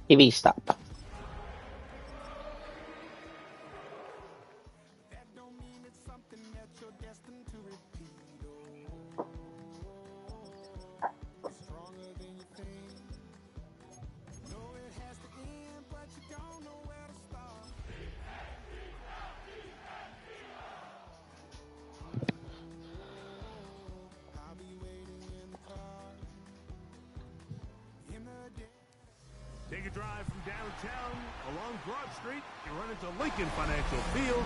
e vista. Take a drive from downtown along Broad Street. You run into Lincoln Financial Field,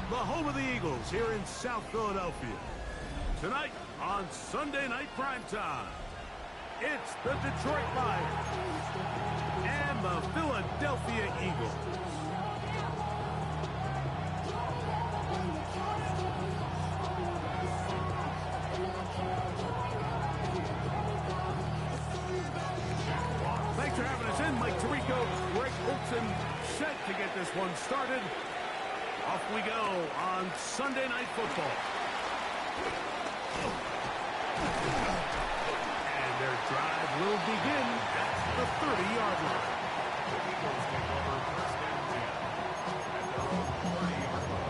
the home of the Eagles here in South Philadelphia. Tonight on Sunday Night Primetime, it's the Detroit Lions and the Philadelphia Eagles. Thanks for having us in. Mike Tirico, Greg Olson, set to get this one started. Off we go on Sunday Night Football. And their drive will begin at the 30-yard line. Eagles take over first and 10 at their own 30-yard line.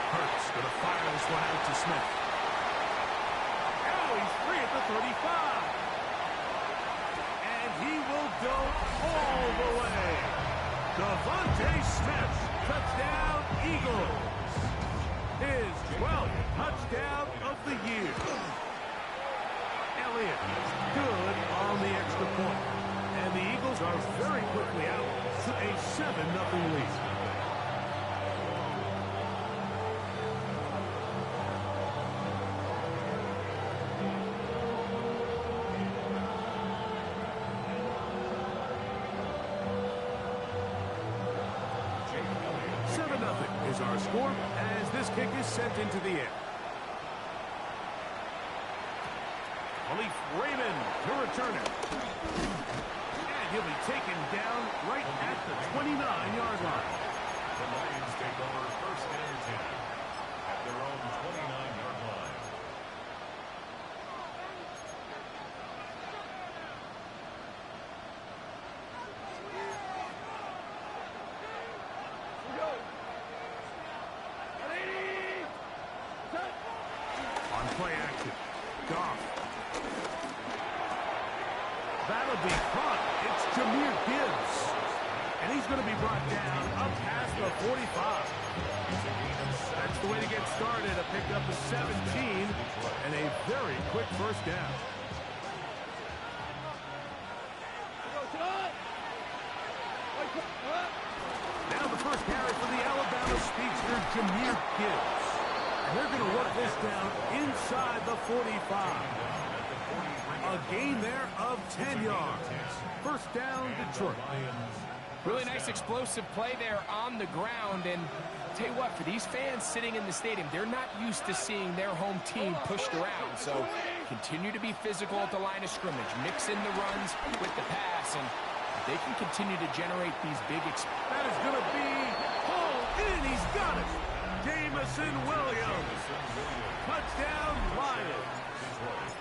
Hurts going to fire this one out to Smith. Oh, he's free at the 35. And he will go all the way. Devontae Smith, touchdown Eagles. His 12th touchdown of the year. Elliott, good on the extra point. And the Eagles are very quickly out to a 7-0 lead. Is our score as this kick is sent into the air. Khalif Raymond to return it. And he'll be taken down right at the 29-yard line. The Lions take over first and 10 at their own 29-yard line. Play action. Goff. That'll be caught. It's Jahmyr Gibbs. And he's going to be brought down up past the 45. That's the way to get started. A pickup of 17 and a very quick first down. Now the first carry for the Alabama speedster, Jahmyr Gibbs. And they're going to work this down inside the 45. A gain there of 10 yards. First down, Detroit. Really nice explosive play there on the ground. And tell you what, for these fans sitting in the stadium, they're not used to seeing their home team pushed around. So continue to be physical at the line of scrimmage. Mix in the runs with the pass. And they can continue to generate these big That is going to be hauled in. He's got it. Jameson Williams. Touchdown, Lions.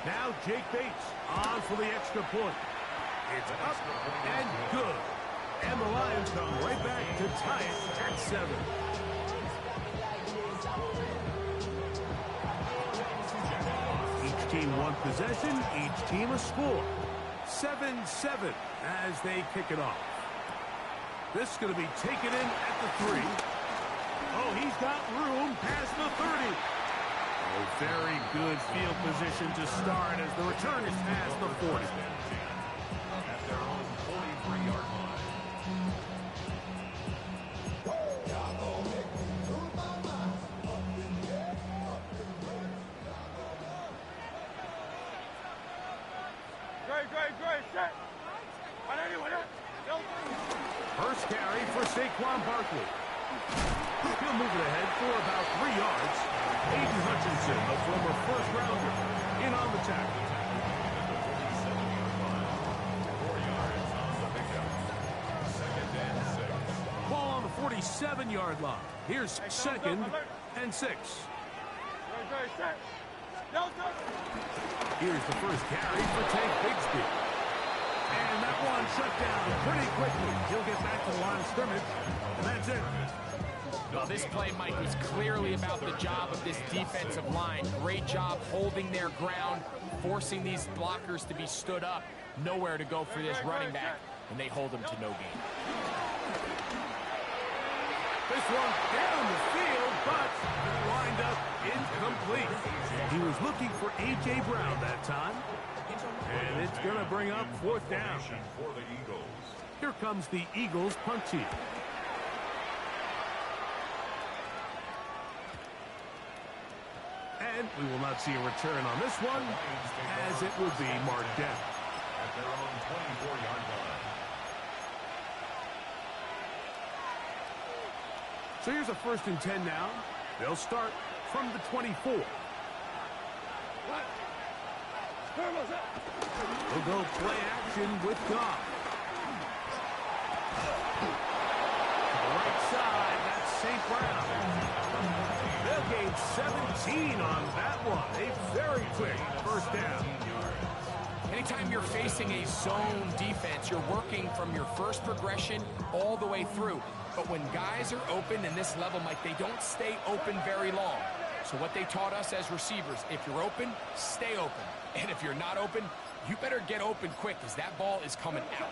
Now Jake Bates on for the extra point. It's up and good. And the Lions come right back to tie it at 7. Each team one possession, each team a score. 7-7 as they kick it off. This is going to be taken in at the 3. Oh, he's got room past the 30. Oh, very good field position to start as the return is past the 40. At their own 43-yard line. First carry for Saquon Barkley. He'll move it ahead for about 3 yards. Aiden Hutchinson, the former first-rounder, in on the tackle. Ball on the 47-yard line. Here's 2nd and 6. Here's the first carry for Tank Bigsby. And that one shut down pretty quickly. He'll get back to the line of scrimmage, and that's it. Well, this play, Mike, was clearly about the job of this defensive line. Great job holding their ground, forcing these blockers to be stood up. Nowhere to go for this running back, and they hold him to no gain. This one down the field, but lined up incomplete. He was looking for A.J. Brown that time. And it's going to bring up 4th down. Here comes the Eagles punt team. And we will not see a return on this one, as it will be marked down. At their own 24-yard line. So here's a 1st and 10 now. They'll start from the 24. They'll go play action with Goff. To the right side, that's St. Brown. They'll gain 17 on that one. A very quick 1st down. Anytime you're facing a zone defense, you're working from your first progression all the way through. But when guys are open in this level, Mike, they don't stay open very long. So what they taught us as receivers, if you're open, stay open. And if you're not open, you better get open quick, because that ball is coming out.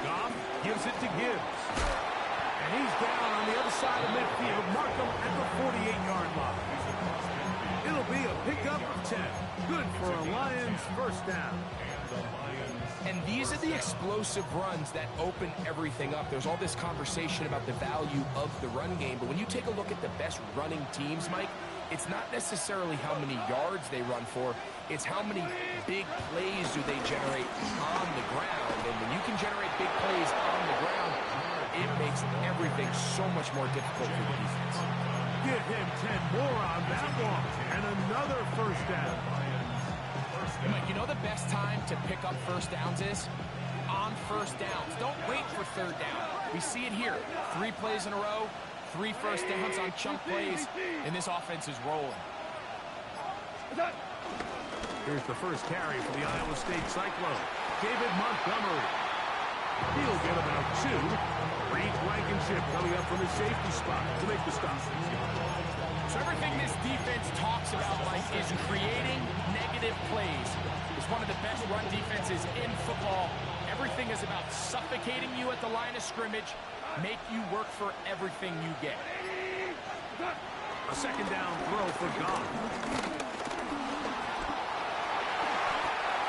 Goff gives it to Gibbs. And he's down on the other side of midfield. Mark him at the 48-yard line. It'll be a pickup of 10. Good for a Lions 1st down. And these are the explosive runs that open everything up. There's all this conversation about the value of the run game, but when you take a look at the best running teams, Mike, it's not necessarily how many yards they run for, it's how many big plays do they generate on the ground. And when you can generate big plays on the ground, it makes everything so much more difficult for the defense. Give him 10 more on that one, and another 1st down. Mike, you know the best time to pick up 1st downs is? On 1st downs. Don't wait for 3rd down. We see it here. 3 plays in a row, 3 1st downs on chunk plays, and this offense is rolling. Here's the first carry for the Iowa State Cyclone. David Montgomery. He'll get about 2. Reed Blankenship coming up from his safety spot to make the stop. So everything this defense talks about, Mike, is creating negative plays. It's one of the best run defenses in football. Everything is about suffocating you at the line of scrimmage, make you work for everything you get. A 2nd down throw for Goff.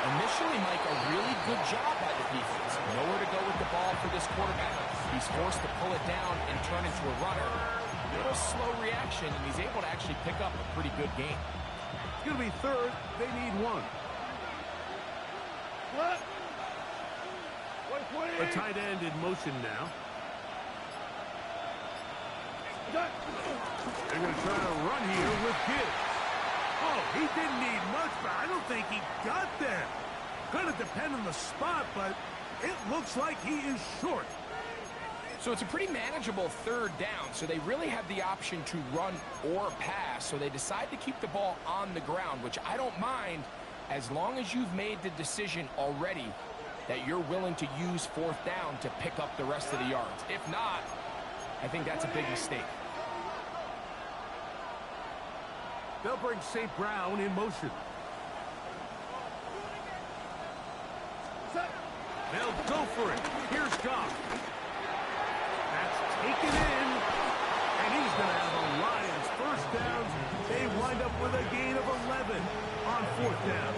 Initially, Mike, a really good job by the defense. Nowhere to go with the ball for this quarterback. He's forced to pull it down and turn into a runner. A little slow reaction, and he's able to actually pick up a pretty good game. It's going to be 3rd. They need 1. A tight end in motion now. They're going to try to run here with Gibbs. Oh, he didn't need much, but I don't think he got there. Going to depend on the spot, but it looks like he is short. So it's a pretty manageable 3rd down, so they really have the option to run or pass, so they decide to keep the ball on the ground, which I don't mind as long as you've made the decision already that you're willing to use 4th down to pick up the rest of the yards. If not, I think that's a big mistake. They'll bring St. Brown in motion. They'll go for it. Here's Goff. That's taken in. And he's going to have a Lions 1st down. They wind up with a gain of 11 on 4th down.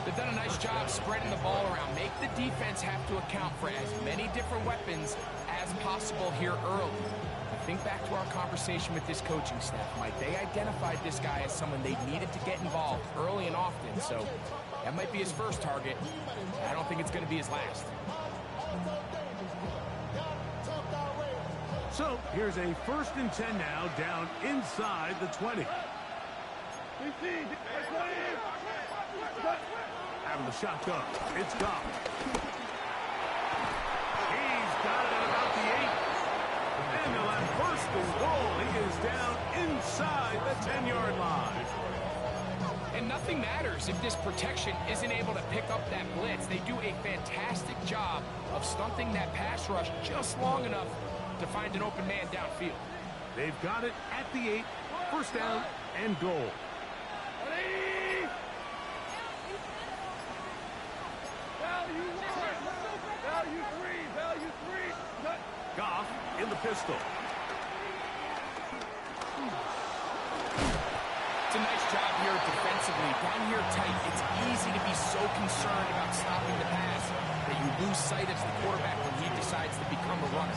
They've done a nice job spreading the ball around. Make the defense have to account for as many different weapons as possible here early. Think back to our conversation with this coaching staff, Mike. They identified this guy as someone they needed to get involved early and often, so that might be his first target. I don't think it's going to be his last. So here's a 1st and 10 now, down inside the 20. Having the shot go. It's Goff. He's got it at about the 8. And they'll have 1st and goal. He is down inside the 10-yard line. And nothing matters if this protection isn't able to pick up that blitz. They do a fantastic job of stunting that pass rush just long enough to find an open man downfield. They've got it at the 8. 1st down and goal. Goff in the pistol. It's a nice job here defensively. Down here tight, it's easy to be so concerned about stopping the pass that you lose sight of the quarterback when he decides to become a runner.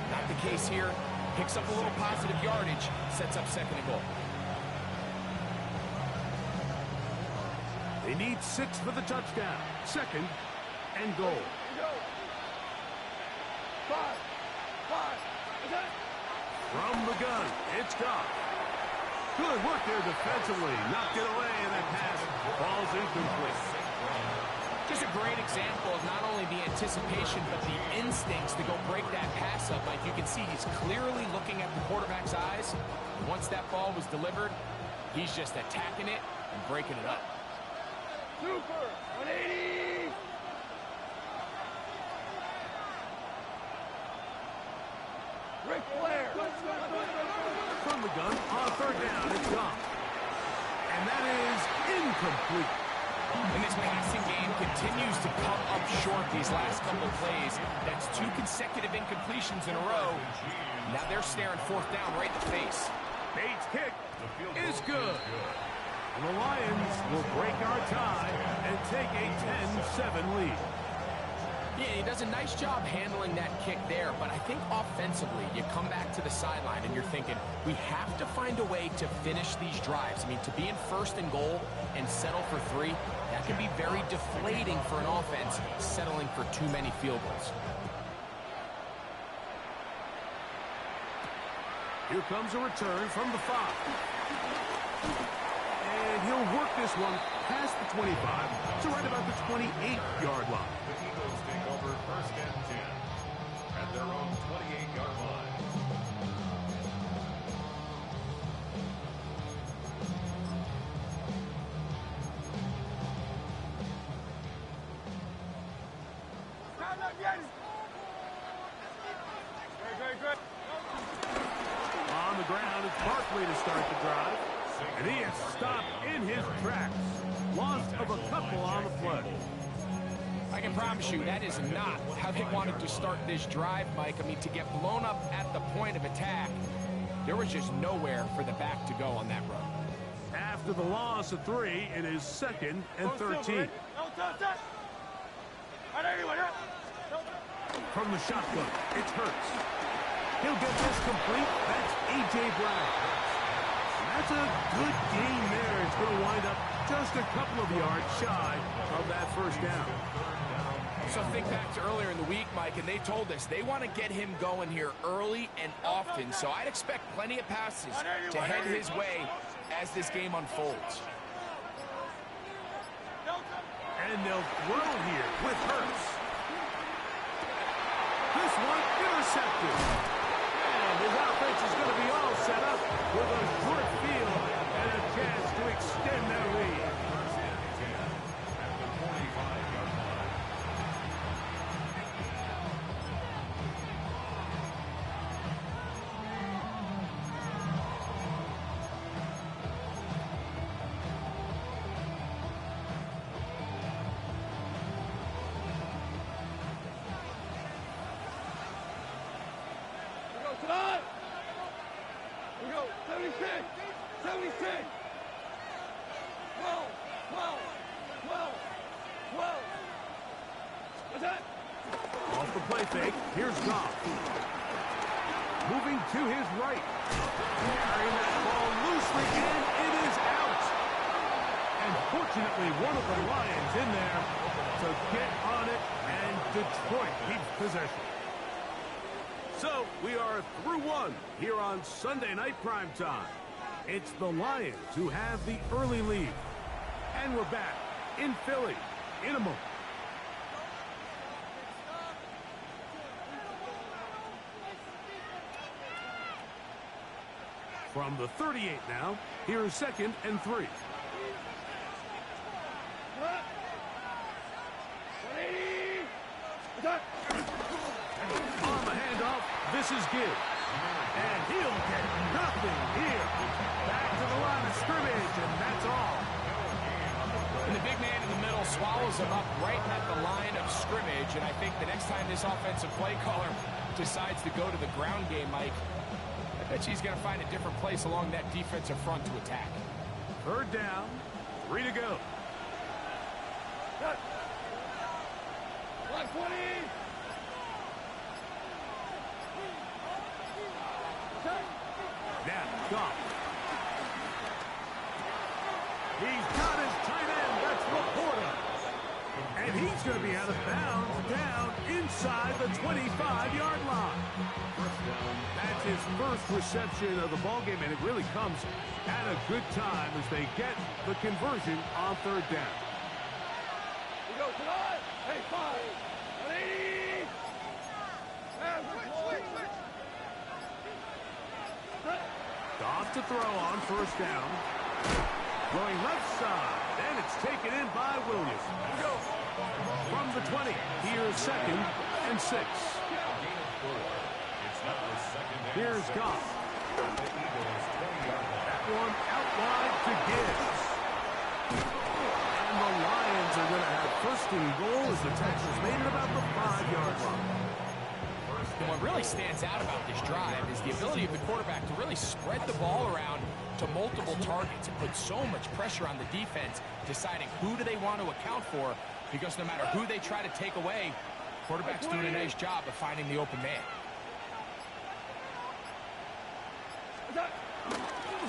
Not the case here. Picks up a little positive yardage, sets up 2nd and goal. They need 6 for the touchdown. 2nd and goal. From the gun, it's Goff. Good work there defensively. Knocked it away, and that pass falls incomplete. Just a great example of not only the anticipation, but the instincts to go break that pass up. Like you can see, he's clearly looking at the quarterback's eyes. Once that ball was delivered, he's just attacking it and breaking it up. Super 180. Ric Flair. From the gun, on 3rd down, it's Goff. And that is incomplete. And this passing game continues to come up short these last couple plays. That's 2 consecutive incompletions in a row. Now they're staring 4th down right in the face. Bates' kick is good. And the Lions will break our tie and take a 10-7 lead. Yeah, he does a nice job handling that kick there, but I think offensively, you come back to the sideline and you're thinking, we have to find a way to finish these drives. I mean, to be in 1st and goal and settle for 3, that can be very deflating for an offense settling for too many field goals. Here comes a return from the 5. And he'll work this one past the 25 to right about the 28-yard line. The Eagles take over 1st and 10 at their own 28-yard line. On the ground, it's Barkley to start the drive. And he is stopped in his tracks. Loss of a couple on the play. I can promise you that is not how they wanted to start this drive, Mike. I mean, to get blown up at the point of attack, there was just nowhere for the back to go on that run. After the loss of 3, it is 2nd and 13. From the shotgun, it's Hurts. He'll get this complete. That's A.J. Brown. That's a good gain there. It's going to wind up just a couple of yards shy of that 1st down. So think back to earlier in the week, Mike, and they told us they want to get him going here early and often. So I'd expect plenty of passes to head his way as this game unfolds. And they'll throw here with Hurts. This one intercepted. And his offense is going to be all set up with a short field and a chance to extend their lead. 1st and 10 at the 45-yard line. We go, 76, 76. 12, 12, 12, 12. What's that? Off the play fake, here's Goff. Moving to his right. Carrying that ball loosely, and it is out. And fortunately, one of the Lions in there to get on it, and Detroit keeps possession. So we are through one here on Sunday Night Primetime. It's the Lions who have the early lead. And we're back in Philly in a moment. From the 38 now, here's 2nd and 3. On the handoff, this is Gibbs. And he'll get nothing here. Back to the line of scrimmage, and that's all. And the big man in the middle swallows him up right at the line of scrimmage. And I think the next time this offensive play caller decides to go to the ground game, Mike, I bet she's going to find a different place along that defensive front to attack. 3rd down, 3 to go. Line 20. Now, Goff. He's got his tight end. That's Laporta. And he's going to be out of bounds down inside the 25-yard line. That's his first reception of the ballgame, and it really comes at a good time as they get the conversion on 3rd down. We go tonight. Hey, 5. 180. Goff to throw on 1st down. Going left side, and it's taken in by Williams. From the 20, here's 2nd and 6. Here's Goff. That one out wide to Gibbs. And the Lions are going to have 1st and goal as the tackle's made at about the 5-yard line. And what really stands out about this drive is the ability of the quarterback to really spread the ball around to multiple targets and put so much pressure on the defense, deciding who do they want to account for, because no matter who they try to take away, quarterback's doing a nice job of finding the open man.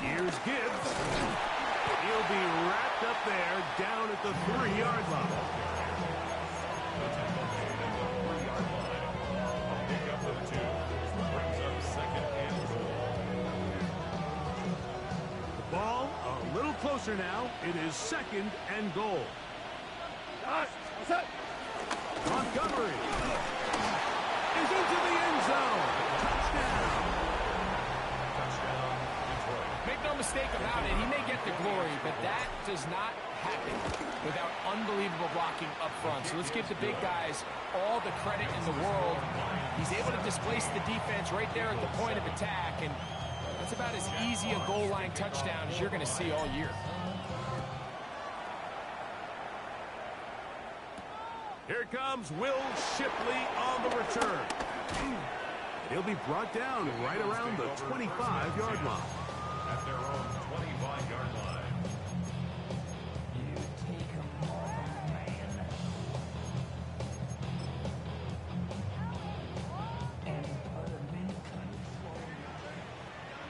Here's Gibbs. He'll be wrapped up there down at the 3-yard line. Ball a little closer now. It is 2nd and goal. Montgomery is into the end zone. Touchdown. Make no mistake about it, he may get the glory, but that does not happen without unbelievable blocking up front. So let's give the big guys all the credit in the world. He's able to displace the defense right there at the point of attack, and that's about as easy a goal line touchdown as you're going to see all year. Here comes Will Shipley on the return. He'll be brought down right around the 25-yard line. At their own 25-yard line. You take him on, man. And put him in control.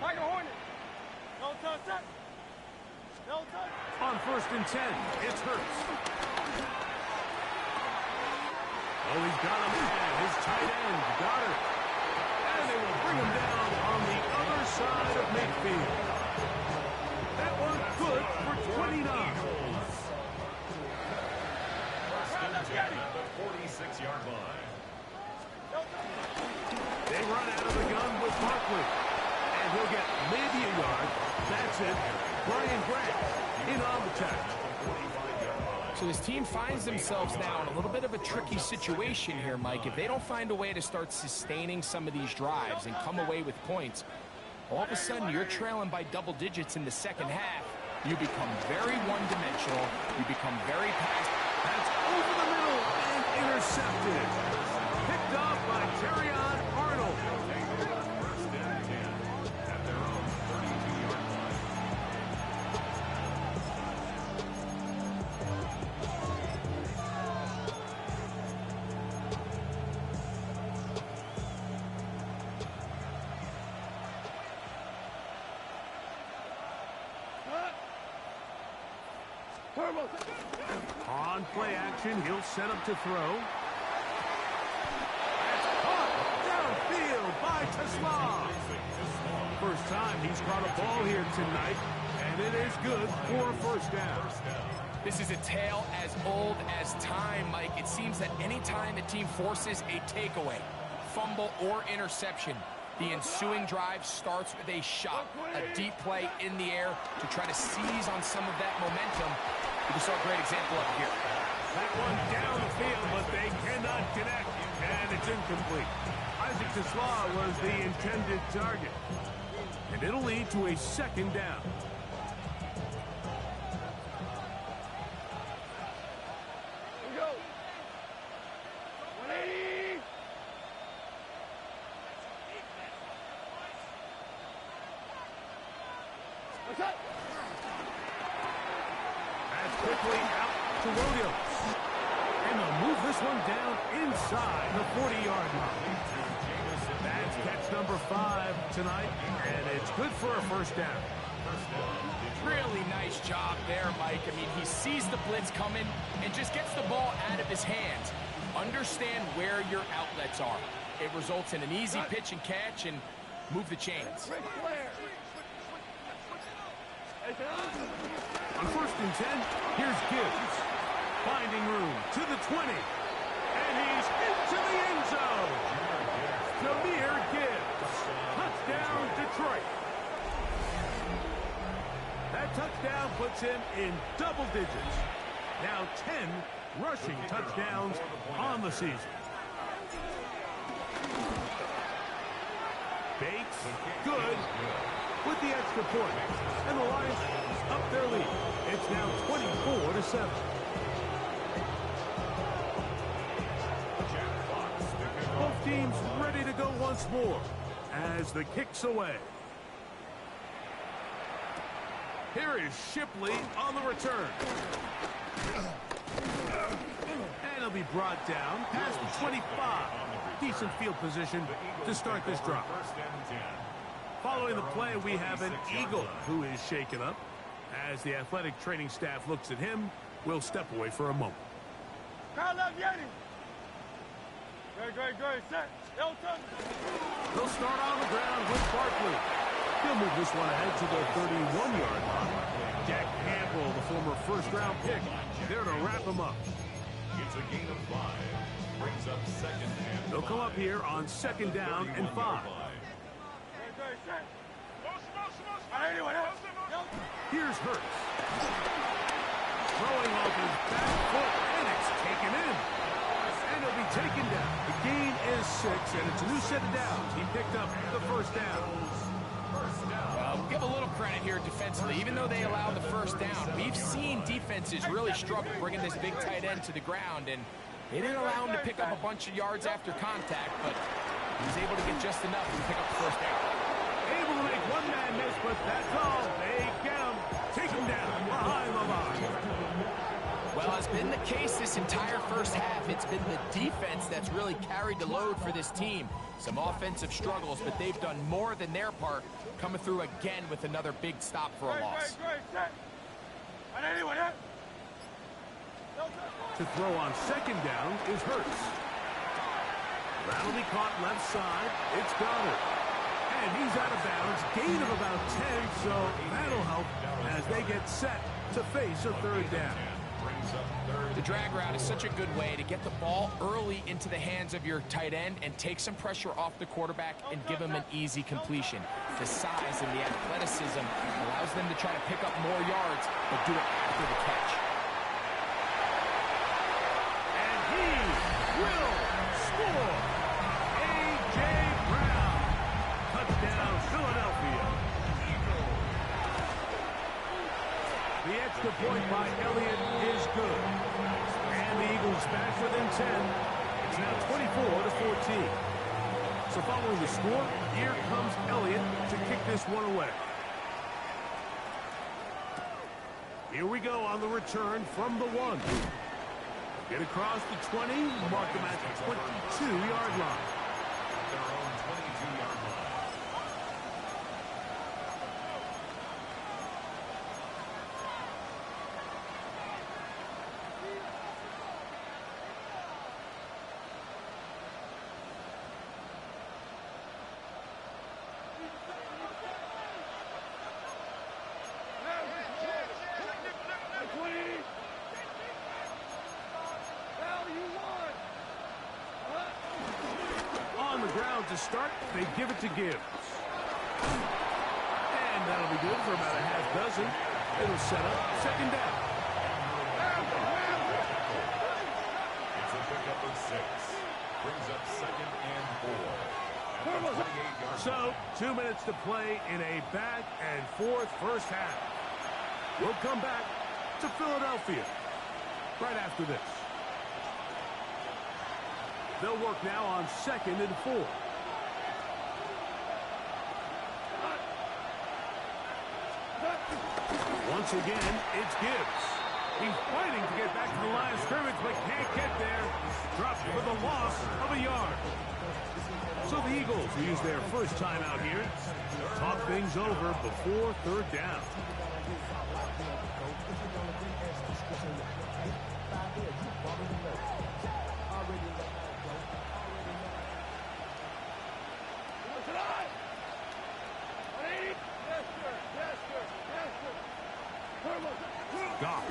Tiger Hornet. No touch that. No touch. On 1st and 10, it's Hurts. Oh, he's got him in. His tight end, Goddard. And they will bring him down on the other side of midfield. That one good for 29. At the 46-yard line. They run out of the gun with Barkley. And he'll get maybe a yard. That's it. Brian Grant in on the tackle. So this team finds themselves now in a little bit of a tricky situation here, Mike. If they don't find a way to start sustaining some of these drives and come away with points, all of a sudden you're trailing by double digits in the 2nd half. You become very one-dimensional. You become very passive. That's over the middle and intercepted. Picked off by Terrion Arnold. 1st and 10 at their own 32-yard line. On play action, he'll set up to throw. That's caught downfield by by Tesla. First time he's caught a ball here tonight, and it is good for a first down. This is a tale as old as time, Mike. It seems that any time the team forces a takeaway, fumble, or interception, the ensuing drive starts with a shot, a deep play in the air to try to seize on some of that momentum. We saw a great example up here. That one down the field, but they cannot connect, and it's incomplete. Isaac Tesla was the intended target, and it'll lead to a second down. Here we go. 180. What's up? That's quickly out to Williams. And they'll move this one down inside the 40-yard line. That's catch number 5 tonight, and it's good for a first down. Really nice job there, Mike. I mean, he sees the blitz coming and just gets the ball out of his hands. Understand where your outlets are. It results in an easy pitch and catch and move the chains. Ric Flair. On 1st and 10, here's Gibbs. Finding room to the 20. And he's into the end zone. Jahmyr Gibbs. Touchdown, Detroit. That touchdown puts him in double digits. Now 10 rushing touchdowns on the season. Bates, good, with the extra point. And the Lions up their lead. It's now 24-7. Both teams ready to go once more as the kick's away. Here is Shipley on the return. And he'll be brought down past the 25. Decent field position to start this drive. Following the play, we have an Eagle who is shaken up. As the athletic training staff looks at him, we'll step away for a moment. Crowd love Yeti. Great. Set. Elton. They'll start on the ground with Barkley. He'll move this one ahead to the 31-yard line. Jack Campbell, the former first-round pick, there to wrap him up. It's a gain of 5. Brings up second and They'll come up here on 2nd down and 5. Great. Set. Anyone else? Here's Hurts. Throwing off his back foot, and it's taken in. And he'll be taken down. The gain is 6, and it's a new set of downs. He picked up the first down. We'll give a little credit here defensively. Even though they allowed the first down, we've seen defenses really struggle bringing this big tight end to the ground, and they didn't allow him to pick up a bunch of yards after contact, but he was able to get just enough to pick up the first down. Able to make one man miss, but that's all. They get him. Take him down behind the line. Well, it's been the case this entire first half. It's been the defense that's really carried the load for this team. Some offensive struggles, but they've done more than their part, coming through again with another big stop for a loss. Great. Set. Anyone else? To throw on 2nd down is Hurts. That'll be caught left side. It's Goddard. And he's out of bounds. Gain of about 10, so that'll help as they get set to face a 3rd down. The drag route is such a good way to get the ball early into the hands of your tight end and take some pressure off the quarterback and give him an easy completion. The size and the athleticism allows them to try to pick up more yards, but do it after the catch. And he will score. A.J. Brown. Touchdown, Philadelphia. The extra point by Elliott is good. And the Eagles back within 10. It's now 24-14. So following the score, here comes Elliott to kick this one away. Here we go on the return from the 1. Get across the 20, mark them at the 22-yard line. their own 22-yard line. the ground to start. They give it to Gibbs. And that'll be good for about a half dozen. It'll set up second down. It's a pickup of 6. Brings up 2nd and 4. At the 28-yard So, 2 minutes to play in a back and forth first half. We'll come back to Philadelphia right after this. They'll work now on 2nd and 4. Once again, it's Gibbs. He's fighting to get back to the line of scrimmage, but can't get there. Dropped for the loss of a yard. So the Eagles will use their first time out here. Talk things over before third down. Goff.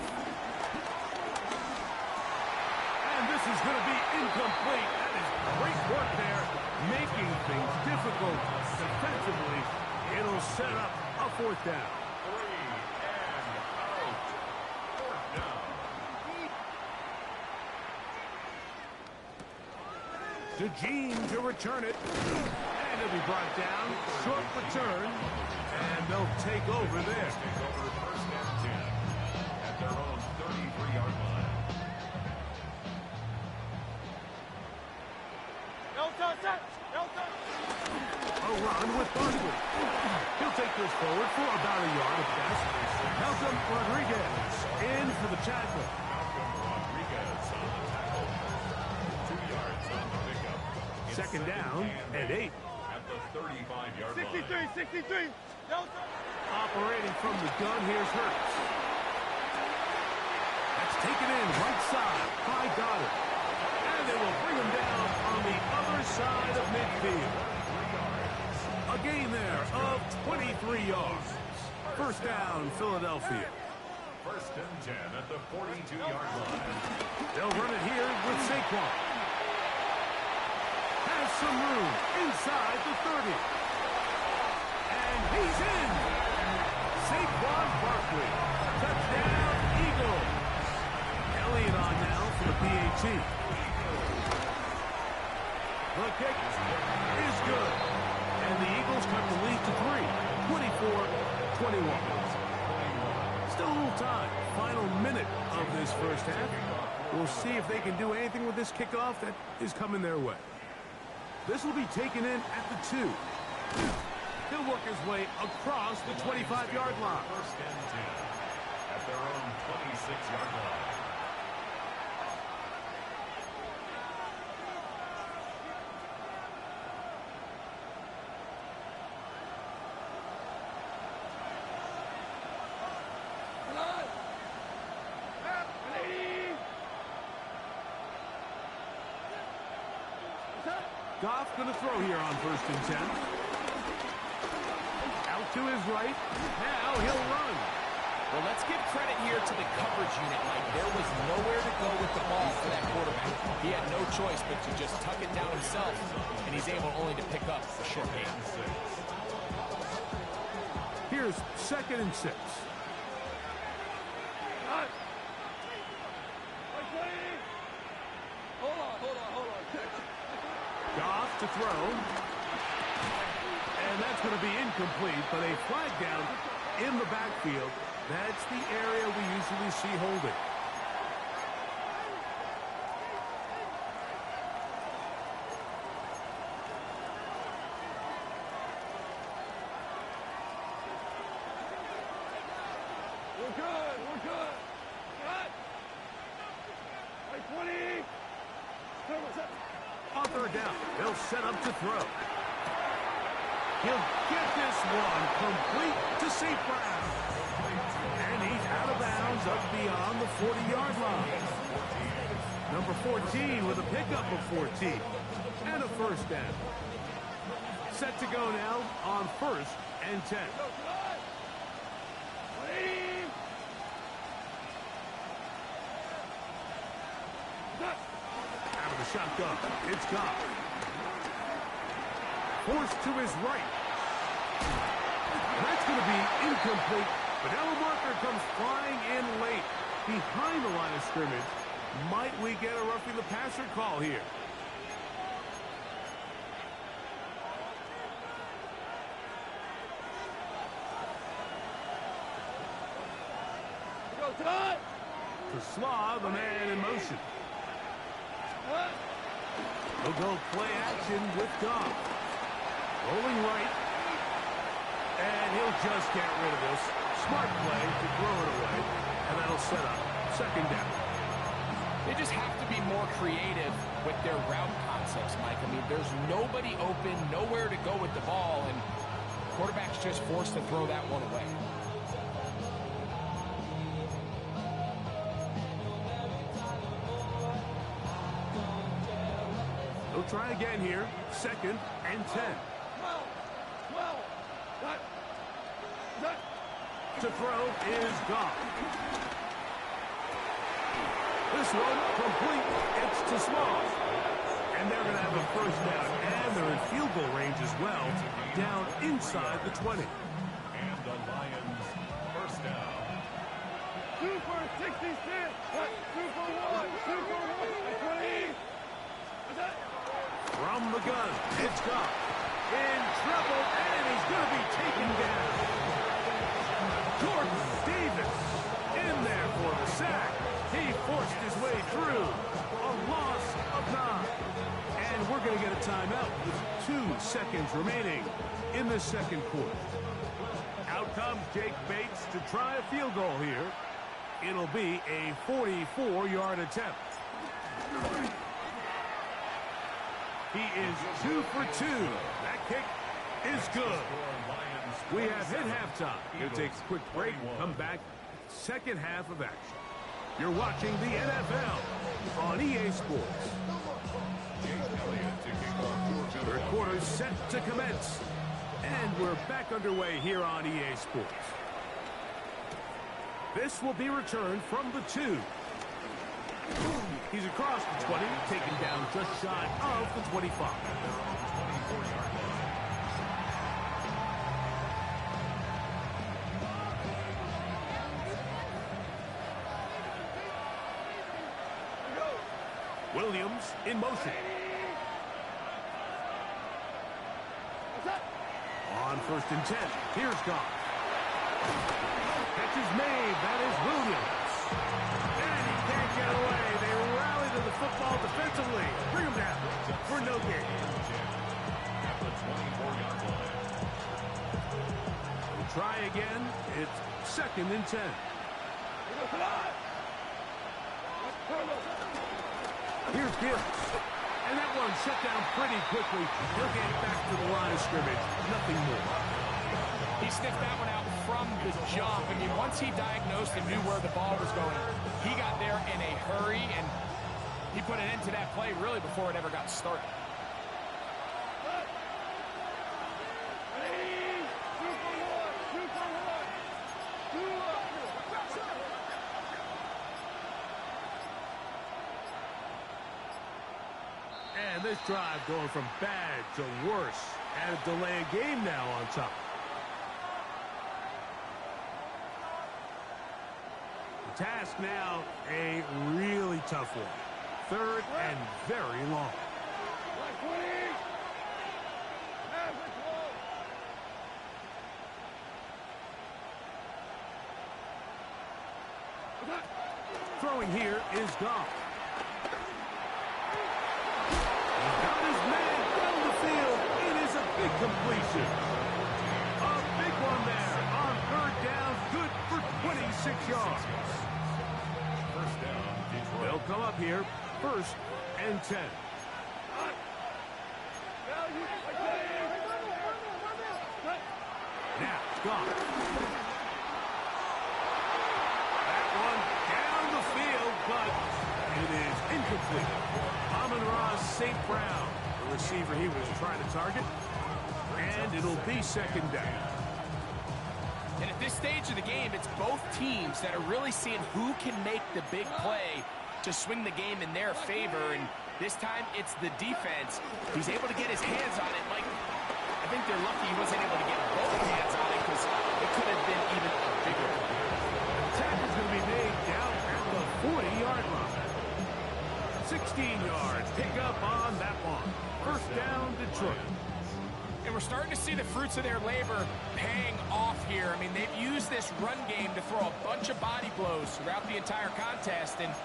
And this is going to be incomplete. That is great work there, making things difficult defensively. It'll set up a fourth down. 3 and out. 4th down. DeJean to return it. And it'll be brought down. Short return. And they'll take over there. Take over 1st and 10 at their own 33-yard line. A run with Barkley. He'll take this forward for about a yard at best. Malcolm Rodriguez in for the tackle. Malcolm Rodriguez on the tackle. 2 yards on the pickup. It's 2nd down and 8. at the 35-yard line. 63. Operating from the gun, here's Hurts. That's taken in right side by Goddard. And they will bring him down on the other side of midfield. A gain there of 23 yards. First down, Philadelphia. 1st and 10 at the 42-yard line. They'll run it here with Saquon. Has some room inside the 30. And he's in. Saquon Barkley. Touchdown, Eagles. Elliott on now for the PAT. The kick is good. And the Eagles cut the lead to 3, 24-21. Still a little time. Final minute of this first half. We'll see if they can do anything with this kickoff that is coming their way. This will be taken in at the 2. He'll work his way across the 25-yard line. 1st and 10 at their own 26-yard line. Goff going to throw here on 1st and 10. Out to his right. Now he'll run. Well, let's give credit here to the coverage unit, Mike. There was nowhere to go with the ball for that quarterback. He had no choice but to just tuck it down himself, and he's able only to pick up a short gain. Here's 2nd and 6. Goff to throw. And that's going to be incomplete, but a flag down in the backfield. That's the area we usually see holding. We're good. Cut. 20. On 3rd down, they'll set up to throw. He'll get this one complete to St. Brown. And he's out of bounds up beyond the 40-yard line. Number 14 with a pickup of 14. And a first down. Set to go now on 1st and 10. Out of the shotgun, it's Goff. forced to his right. And that's going to be incomplete. But now the marker comes flying in late behind the line of scrimmage. Might we get a roughing the passer call here? Go, Todd! To Slaw, the man in motion. He'll go play action with Goff. Rolling right. And he'll just get rid of this. Smart play to throw it away. And that'll set up second down. They just have to be more creative with their route concepts, Mike. I mean, there's nobody open, nowhere to go with the ball, and quarterback's just forced to throw that one away. He'll try again here. Second and 10. 12. Cut. To throw is Goff. This one complete. It's to Small. And they're going to have a first down. And they're in field goal range as well. Down inside the 20. And the Lions first down. 2 for 66. 2 for 1. 2 for 1. 20. From the gun, it's Goff. In trouble, and he's going to be taken down. Jordan Davis in there for the sack. He forced his way through. A loss of 9. And we're going to get a timeout with 2 seconds remaining in the second quarter. Out comes Jake Bates to try a field goal here. It'll be a 44-yard attempt. He is 2 for 2. That kick is good. We have hit halftime. We'll take a quick break and come back. Second half of action. You're watching the NFL on EA Sports. Third quarter set to commence. And we're back underway here on EA Sports. This will be returned from the 2. He's across the 20, taken down just shy of the 25. Williams in motion. On first and 10, here's Goff. Catch is made, that is Williams. And he can't get away. They rally to the football defensively. Bring him down for no gain. At the 24-yard line. We'll try again. It's second and 10. Here's Gibbs. And that one shut down pretty quickly. He'll get back to the line of scrimmage. Nothing more. He sniffed that one out from the jump. I mean, once he diagnosed and knew where the ball was going, he got there in a hurry, and he put an end to that play really before it ever got started. And this drive going from bad to worse. And a delay of game now on top. The task now, a really tough one. Third and very long. Throwing here is Goff. Got his man down the field. It is a big completion. A big one there on third down. Good for 26 yards. First down, Detroit. They'll come up here. First and 10. Now, Goff. That one down the field, but it is incomplete. Amon-Ra St. Brown, the receiver he was trying to target. And it'll be second down. And at this stage of the game, it's both teams that are really seeing who can make the big play to swing the game in their favor, and this time it's the defense. He's able to get his hands on it. Mike, I think they're lucky he wasn't able to get both hands on it because it could have been even a bigger. Attack is going to be made down at the 40-yard line. 16 yards. Pick up on that one. First down, Detroit. And we're starting to see the fruits of their labor paying off here. I mean, they've used this run game to throw a bunch of body blows throughout the entire contest. And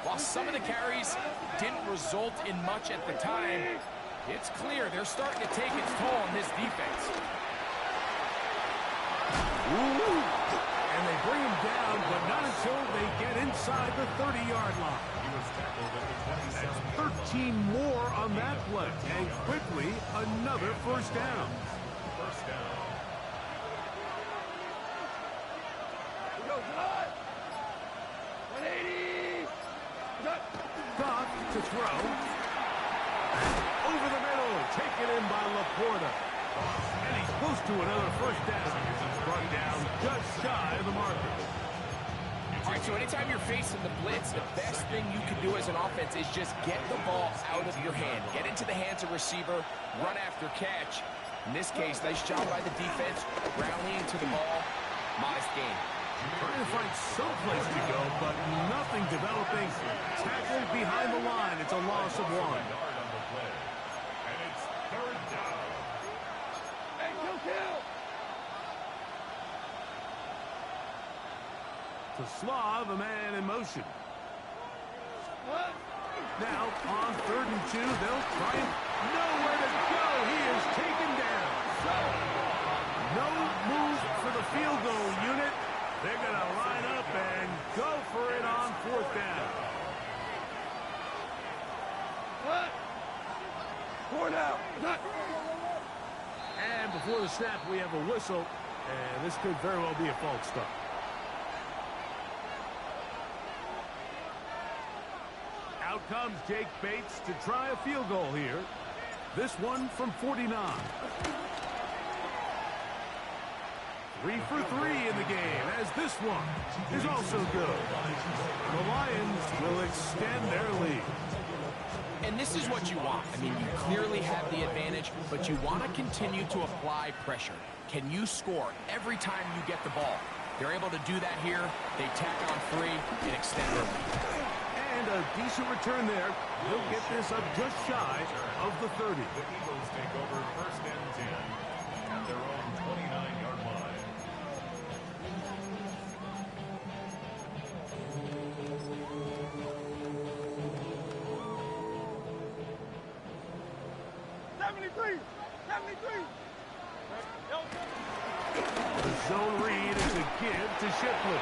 while some of the carries didn't result in much at the time, it's clear they're starting to take its toll on this defense. Ooh. And they bring him down, but not until they get inside the 30-yard line. He was tackled at the 27. 13 more on that play, and quickly another first down. First down. Go, July. 180. Goff to throw. Over the middle, taken in by Laporta. And he's close to another first down. Brought down just shy of the marker. All right, so anytime you're facing the blitz, the best thing you can do as an offense is just get the ball out of your hand. Get into the hands of receiver, run after catch. In this case, nice job by the defense, rallying to the ball. Modest gain. Trying to find some place to go, but nothing developing. Tackled behind the line. It's a loss of 1. Yard on the play. And it's third down. Hey, kill. To Slav, a man in motion. What? Now, on 3rd and 2, they'll try and nowhere to go. He is taken down. No move for the field goal unit. They're going to line up and go for it on 4th down. What? 4 now. And before the snap, we have a whistle, and this could very well be a false start. Out comes Jake Bates to try a field goal here. This one from 49. 3 for 3 in the game, as this one is also good. The Lions will extend their lead. And this is what you want. I mean, you clearly have the advantage, but you want to continue to apply pressure. Can you score every time you get the ball? They're able to do that here. They tack on 3 and extend their lead. And a decent return there. They'll get this up just shy of the 30. The Eagles take over first and 10 at their own 29-yard line. The zone read is a give to Shipley.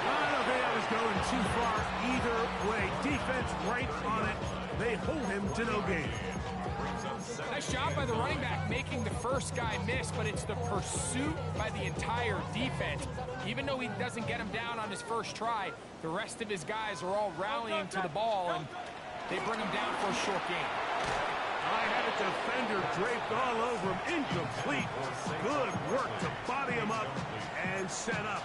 I don't think I was going too far either way. Defense right on it. They hold him to no gain. Nice job by the running back making the first guy miss, but it's the pursuit by the entire defense. Even though he doesn't get him down on his first try, the rest of his guys are all rallying to the ball, and they bring him down for a short gain. I had a defender draped all over him. Incomplete. Good work to body him up and set up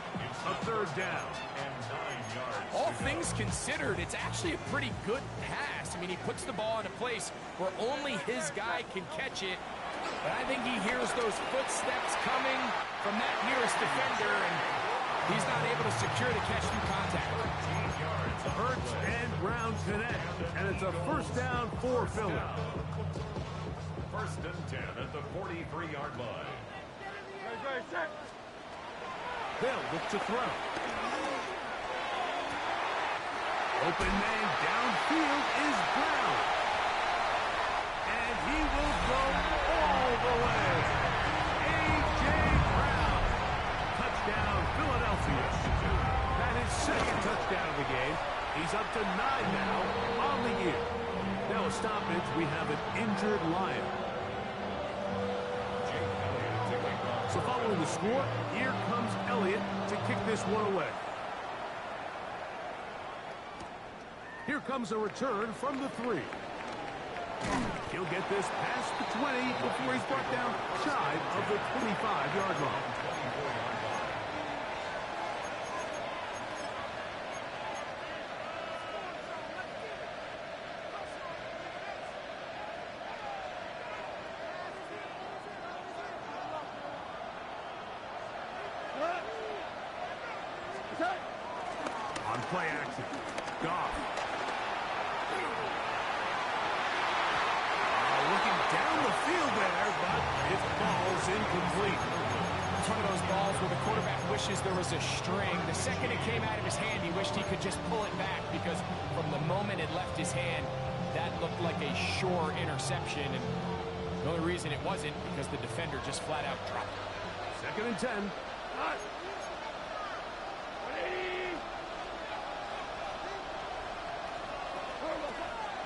a 3rd down. And 9 yards. All things considered, it's actually a pretty good pass. I mean, he puts the ball in a place where only his guy can catch it. But I think he hears those footsteps coming from that nearest defender, and he's not able to secure the catch through contact. 15 yards. Hurts and Brown connect, and it's a first down for Philly. First and 10 at the 43-yard line. They'll look to throw. Open man downfield is Brown. And he will go all the way. A.J. Brown. Touchdown, Philadelphia. That is 2nd touchdown of the game. He's up to 9 now on the year. Now a stoppage, we have an injured Lion. So following the score, here comes Elliott to kick this one away. Here comes a return from the 3. He'll get this past the 20 before he's brought down shy of the 25-yard line. play action. Goff. Looking down the field there, but his ball's incomplete. It's one of those balls where the quarterback wishes there was a string. The second it came out of his hand, he wished he could just pull it back because from the moment it left his hand, that looked like a sure interception. And the only reason it wasn't because the defender just flat out dropped it. 2nd and 10.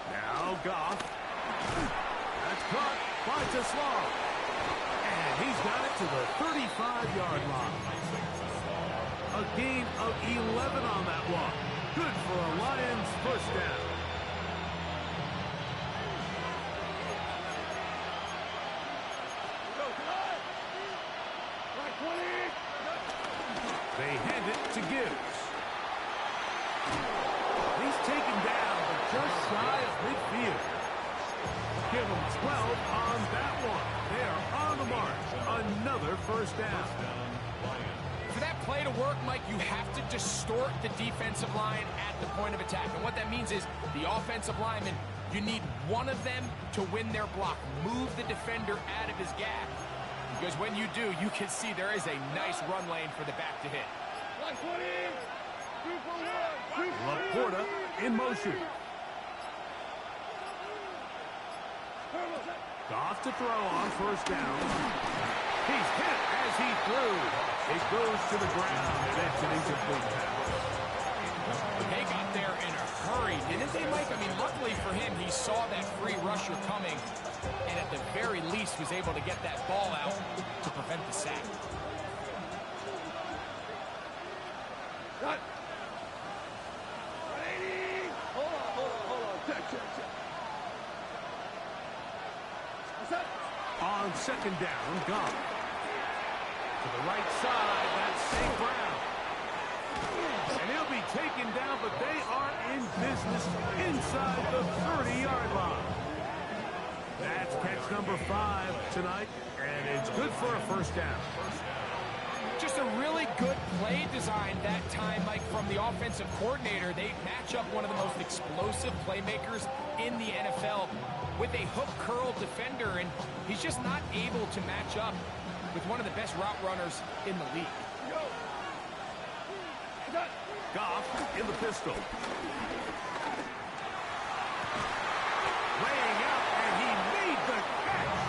Now Goff. That's caught by Tesla. And he's got it to the 35-yard line. A gain of 11 on that one. Good for a Lions first down. They hand it to Gibbs. He's taken down, but just shy of midfield. Give him 12 on that one. They are on the march. Another first down. For that play to work, Mike, you have to distort the defensive line at the point of attack. And what that means is the offensive lineman, you need one of them to win their block. Move the defender out of his gap. Because when you do, you can see there is a nice run lane for the back to hit. Laporta in motion. Goff to throw on first down. He's hit as he threw. It goes to the ground, and it's an incomplete pass. They got there in a hurry, didn't they, Mike? I mean, luckily for him, he saw that free rusher coming, and at the very least was able to get that ball out to prevent the sack. Hold on. Check. On 2nd down, Goff. To the right side, that's St. Brown. And he'll be taken down, but they are in business inside the 30-yard line. That's catch number 5 tonight, and it's good for a first down. Just a really good play design that time, Mike, from the offensive coordinator. They match up one of the most explosive playmakers in the NFL with a hook curl defender, and he's just not able to match up with one of the best route runners in the league. Goff in the pistol. Laying out, and he made the catch.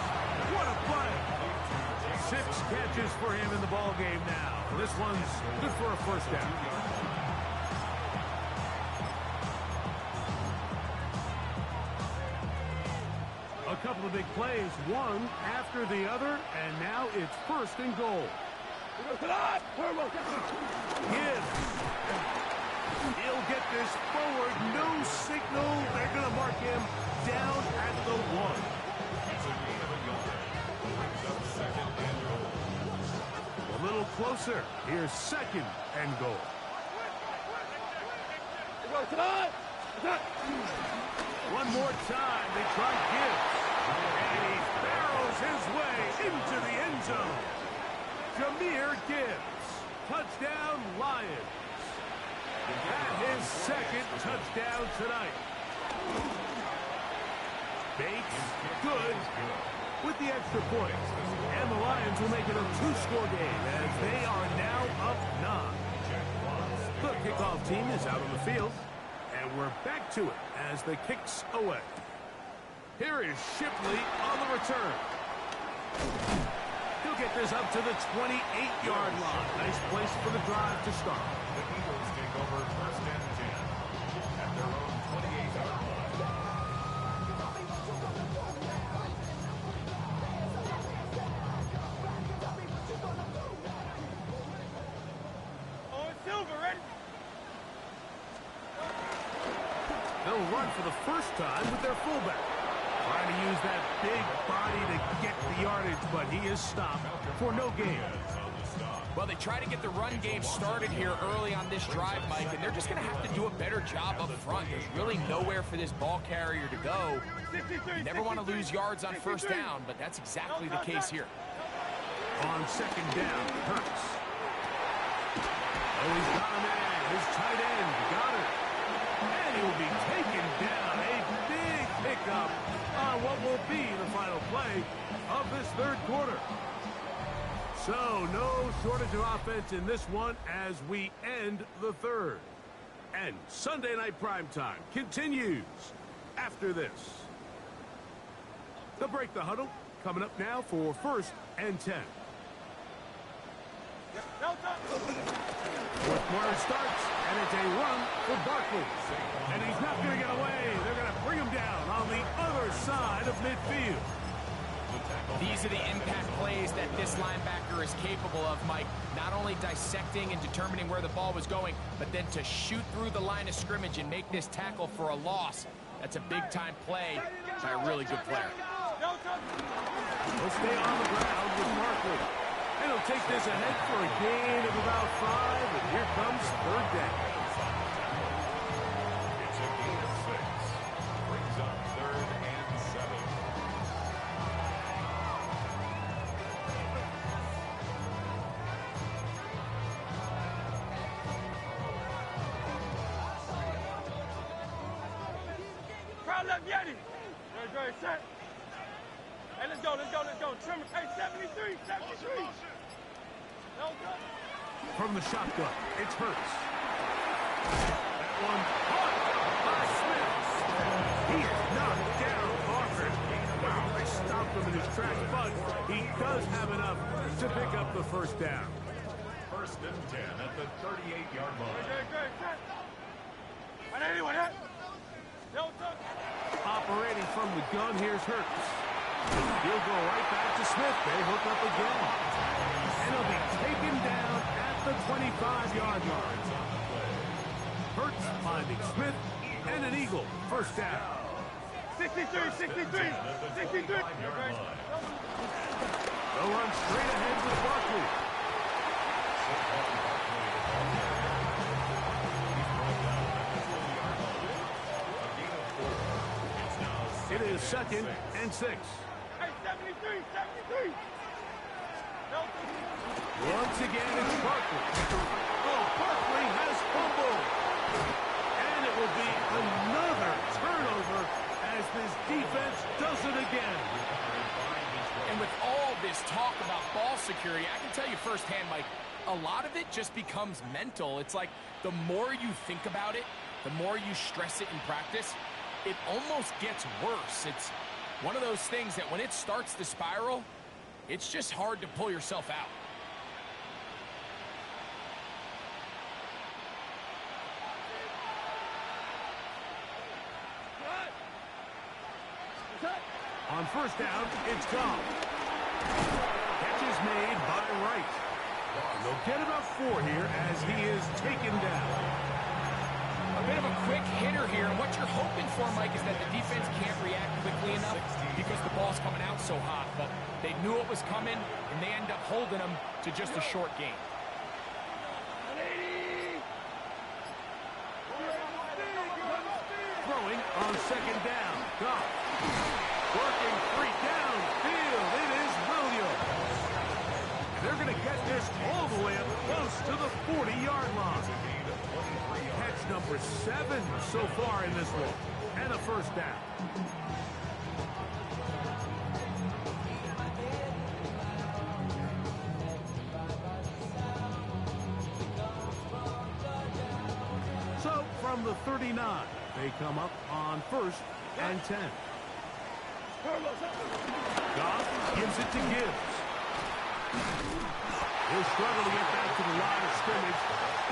What a play. 6 catches for him in the ball game now. This one's good for a first down. A couple of big plays, one after the other, and now it's 1st and goal. Gibbs. He'll get this forward. No signal. They're going to mark him down at the 1. A little closer. Here's 2nd and goal. One more time. They try Gibbs. And he barrels his way into the end zone. Jahmyr Gibbs. Touchdown, Lions. And his 2nd touchdown tonight. Bates, good with the extra point. And the Lions will make it a 2-score game as they are now up 9. The kickoff team is out on the field. And we're back to it as the kick's away. Here is Shipley on the return. He'll get this up to the 28-yard line. Nice place for the drive to start. The Eagles take over 1st and 10 at their own 28-yard line. They'll run for the first time with their fullback. Trying to use that big body to get the yardage, but he is stopped for no gain. Well, they try to get the run game started here early on this drive, Mike, and they're just going to have to do a better job up front. There's really nowhere for this ball carrier to go. You never want to lose yards on first down, but that's exactly the case here. On 2nd down, Hurts. Oh, he's got a man. His tight end got it. And he will be taken down. A big pickup on what will be the final play of this third quarter. So, no shortage of offense in this one as we end the third. And Sunday Night Primetime continues after this. The break the huddle coming up now for 1st and 10. Fourth quarter starts, and it's a run for Barkley. And he's not going to get away. They're going to bring him down on the other side of midfield. These are the impact plays that this linebacker is capable of, Mike. Not only dissecting and determining where the ball was going, but then to shoot through the line of scrimmage and make this tackle for a loss. That's a big-time play by a really good player. He'll stay on the ground with Barkley. And he'll take this ahead for a gain of about 5, and here comes third down. It's a gain of 6. Brings up 3rd and 7. Crowd left Yeti. Very set. Hey, let's go. Trimmer. Hey, 73. From the shotgun, it's Hurts. That one caught by Smith. He is knocked down Parker. Wow, they stopped him in his tracks, but he does have enough to pick up the first down. 1st and 10 at the 38-yard line. Great. And anyone hit? Operating from the gun, here's Hurts. He'll go right back to Smith. They hook up again. And he'll be taken down at the 25-yard line. Hurts finding Smith and an Eagle. First down. 63. They'll run straight ahead with Barkley. It is 2nd and 6. Hey, 73. Once again, it's Barkley. Oh, Barkley has fumbled. And it will be another turnover as this defense does it again. And with all this talk about ball security, I can tell you firsthand, Mike, a lot of it just becomes mental. It's like the more you think about it, the more you stress it in practice, it almost gets worse. It's one of those things that when it starts to spiral, it's just hard to pull yourself out. On first down, it's Goff. Catch is made by Wright. They'll get about 4 here as he is taken down. A bit of a quick hitter here, and what you're hoping for, Mike, is that the defense can't react quickly enough because the ball's coming out so hot. But they knew it was coming, and they end up holding them to just a short gain. Throwing on second down. Goff. Working 3 downfield. It is Williams. They're going to get this all the way up close to the 40-yard line. Catch number 7 so far in this one. And a first down. So from the 39, they come up on 1st and 10. Goff gives it to Gibbs. He'll struggle to get back to the line of scrimmage.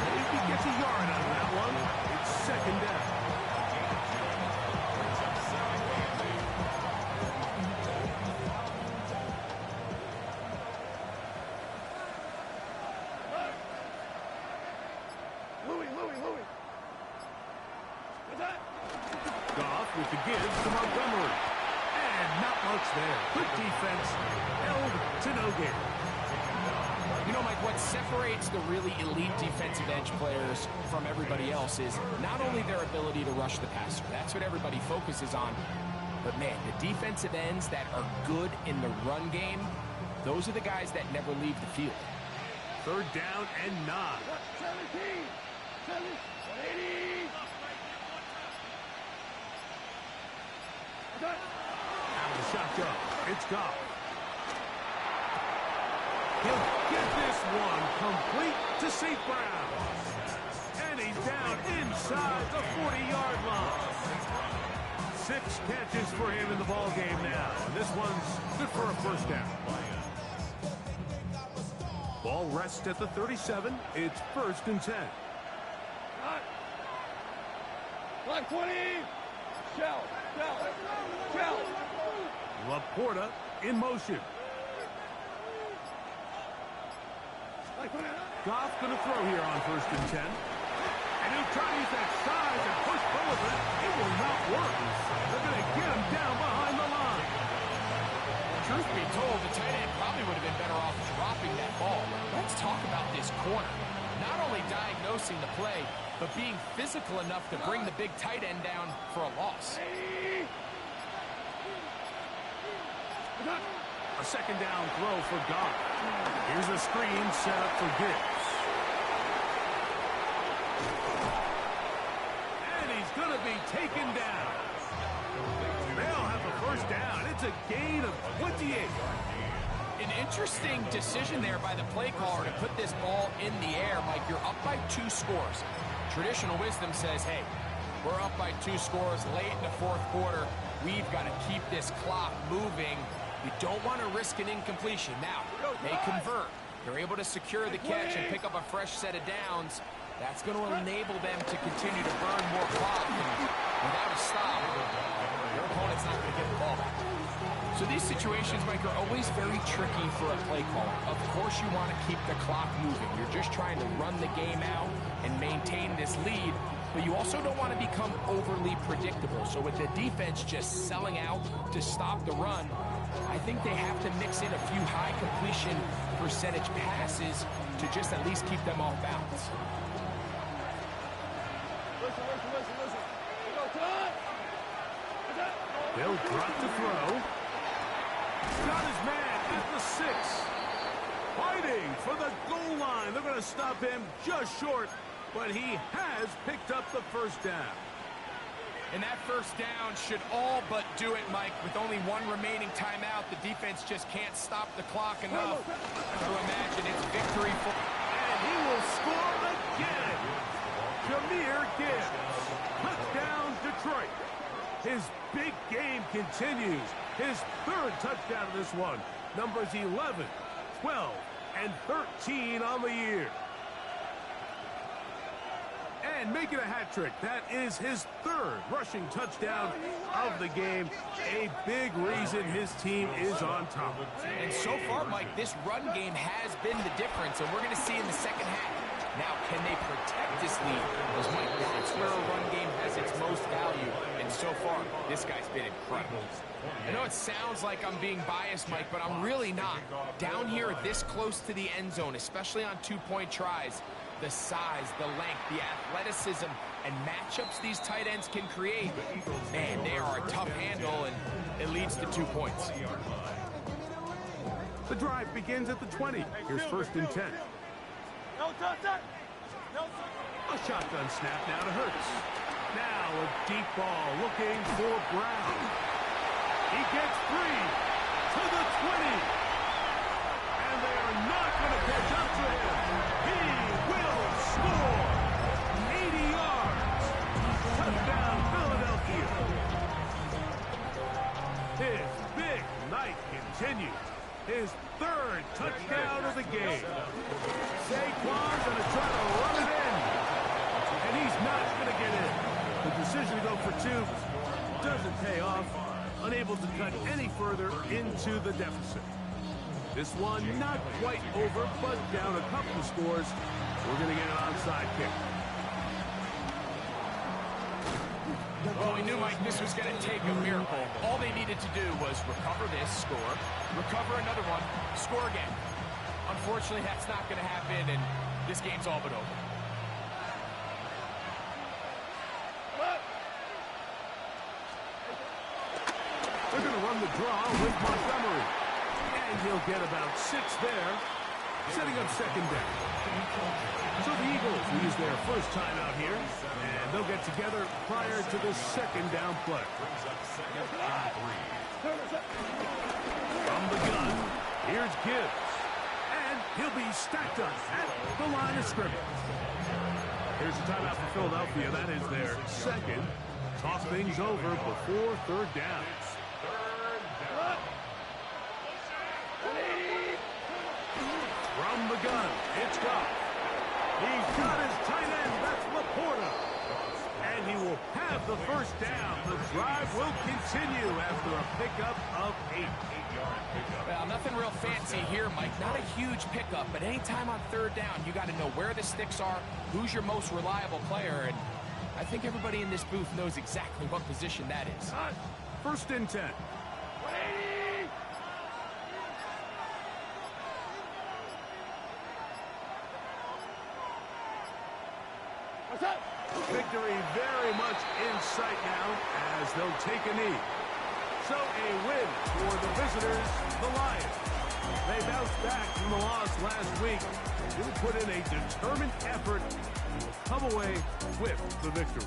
If he gets a yard out of that one, it's second down. Louis. What's that? Goff with the Gibbs to Montgomery. And not much there. Good defense. Held to no gain. You know, Mike, what separates the really elite defensive edge players from everybody else is not only their ability to rush the passer. That's what everybody focuses on. But, man, the defensive ends that are good in the run game, those are the guys that never leave the field. Third down and 9. 17, 180. Out of the shotgun. It's Goff. He'll get this one complete to St. Brown. And he's down inside the 40-yard line. 6 catches for him in the ball game now. And this one's good for a first down. Ball rests at the 37. It's 1st and 10. Black 20. Shell. Laporta in motion. Goff going to throw here on 1st and 10. And he'll try to use that size and push Sullivan. It will not work. They're going to get him down behind the line. Truth be told, the tight end probably would have been better off dropping that ball. Let's talk about this corner. Not only diagnosing the play, but being physical enough to bring the big tight end down for a loss. A 2nd down throw for Goff. Here's a screen set up for Gibbs. And he's going to be taken down. They'll have a first down. It's a gain of 28. An interesting decision there by the play caller to put this ball in the air. Mike, you're up by 2 scores. Traditional wisdom says, hey, we're up by 2 scores late in the 4th quarter. We've got to keep this clock moving. You don't want to risk an incompletion. Now, they convert. They're able to secure the catch and pick up a fresh set of downs. That's going to enable them to continue to burn more clock. And without a stop, your opponent's not going to get the ball back. So these situations, Mike, are always very tricky for a play caller. Of course you want to keep the clock moving. You're just trying to run the game out and maintain this lead. But you also don't want to become overly predictable. So with the defense just selling out to stop the run, I think they have to mix in a few high completion percentage passes to just at least keep them off balance. Listen. They'll drop to throw. Got his man at the 6. Fighting for the goal line. They're going to stop him just short, but he has picked up the first down. And that first down should all but do it, Mike. With only 1 remaining timeout, the defense just can't stop the clock enough to imagine it's victory for... And he will score again. Jahmyr Gibbs. Touchdown, Detroit. His big game continues. His 3rd touchdown of this one. Numbers 11, 12, and 13 on the year. And making a hat trick. That is his 3rd rushing touchdown of the game. A big reason his team is on top. And so far, Mike, this run game has been the difference, and we're going to see in the second half. Now, can they protect this lead? Because, Mike, that's where a run game has its most value. And so far, this guy's been incredible. I know it sounds like I'm being biased, Mike, but I'm really not. Down here this close to the end zone, especially on 2-point tries, the size, the length, the athleticism, and matchups these tight ends can create, man, they are a tough handle, and it leads to 2 points. The drive begins at the 20. Here's 1st and 10. A shotgun snap now to Hurts. Now a deep ball looking for Brown. He gets free to the 20. And they are not going to catch up to him. He will score. 80 yards. Touchdown, Philadelphia. His big night continues. His 3rd touchdown of the game. Saquon's going to try to run it in. And he's not going to get in. The decision to go for 2 doesn't pay off. Unable to cut any further into the deficit. This one not quite over, but down a couple of scores. We're going to get an onside kick. Well, we knew, Mike, this was going to take a miracle. All they needed to do was recover this, score, recover another one, score again. Unfortunately, that's not going to happen, and this game's all but over. They're going to run the draw with Montgomery. And he'll get about 6 there. setting up second down. So the Eagles will use their first timeout here, and they'll get together prior to the second down play. Brings up second and 3. From the gun, here's Gibbs. And he'll be stacked up at the line of scrimmage. Here's a timeout for Philadelphia. That is their second. Talk things over before third down. From the gun, it's Goff. He's got his tight end. That's Laporta. And he will have the first down. The drive will continue after a pickup of 8. Well, nothing real fancy here, Mike. Not a huge pickup, but anytime on third down, you got to know where the sticks are, who's your most reliable player, and I think everybody in this booth knows exactly what position that is. First and 10. Victory very much in sight now as they'll take a knee. So a win for the visitors, the Lions. They bounced back from the loss last week. They'll put in a determined effort and will come away with the victory.